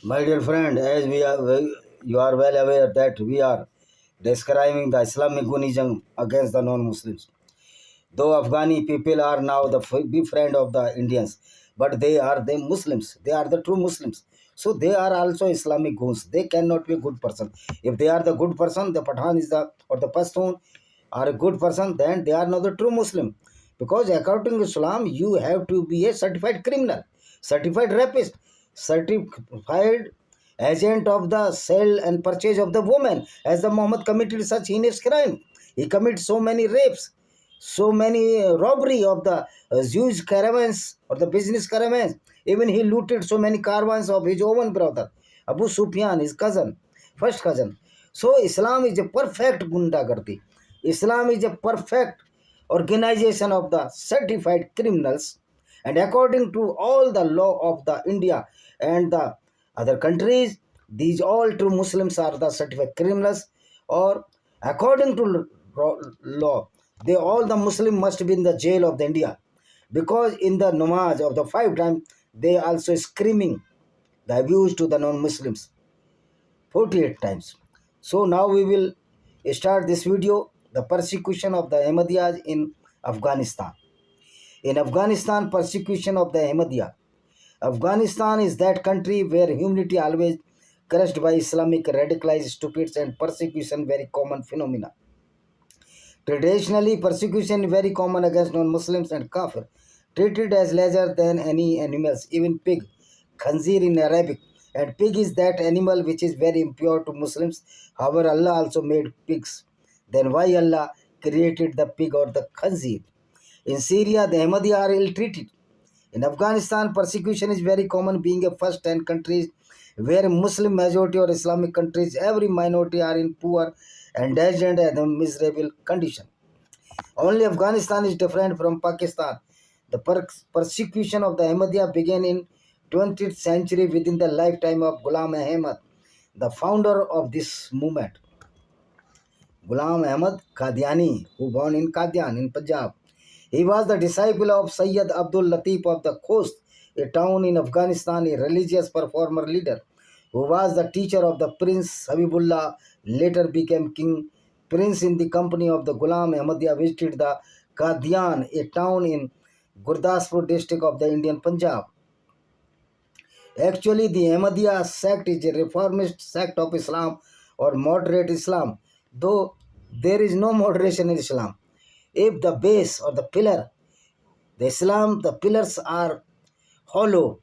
My dear friend, as you are well aware that we are describing the Islamic Gunism against the non-Muslims. Though Afghani people are now the big friend of the Indians, but they are the Muslims. They are the true Muslims. So they are also Islamic goons. They cannot be a good person. If they are the good person, the Pathan is the or the Pashtun are a good person, then they are not the true Muslim. Because according to Islam, you have to be a certified criminal, certified rapist, certified agent of the sale and purchase of the woman, as the Muhammad committed such heinous crime. He committed so many rapes, so many robbery of the Jewish caravans or the business caravans. Even he looted so many caravans of his own brother, Abu Sufyan, his cousin, first cousin. So Islam is a perfect gundagardi. Islam is a perfect organization of the certified criminals, and according to all the law of the India and the other countries, these all true Muslims are the certified criminals, or according to law, they all the Muslim must be in the jail of the India, because in the namaz of the 5 times they also screaming the abuse to the non-Muslims 48 times. So now we will start this video, the persecution of the Ahmadiyyas in Afghanistan. In Afghanistan, persecution of the Ahmadiyya. Afghanistan is that country where humanity always crushed by Islamic radicalized stupids and persecution very common phenomena. Traditionally, persecution very common against non-Muslims and kafir, treated as lesser than any animals, even pig, khanzir in Arabic. And pig is that animal which is very impure to Muslims. However, Allah also made pigs. Then why Allah created the pig or the khanzir? In Syria, the Ahmadiyya are ill-treated. In Afghanistan, persecution is very common, being a first 10 countries where Muslim majority or Islamic countries, every minority are in poor, indigent and a miserable condition. Only Afghanistan is different from Pakistan. The persecution of the Ahmadiyya began in 20th century within the lifetime of Ghulam Ahmad, the founder of this movement. Ghulam Ahmad Qadiani, who born in Qadian in Punjab. He was the disciple of Sayyid Abdul Latif of the Khost, a town in Afghanistan, a religious performer leader, who was the teacher of the Prince Habibullah, later became king. Prince in the company of the Ghulam Ahmadiyya visited the Qadian, a town in Gurdaspur district of the Indian Punjab. Actually, the Ahmadiyya sect is a reformist sect of Islam or moderate Islam, though there is no moderation in Islam. If the base or the pillar, the Islam, the pillars are hollow,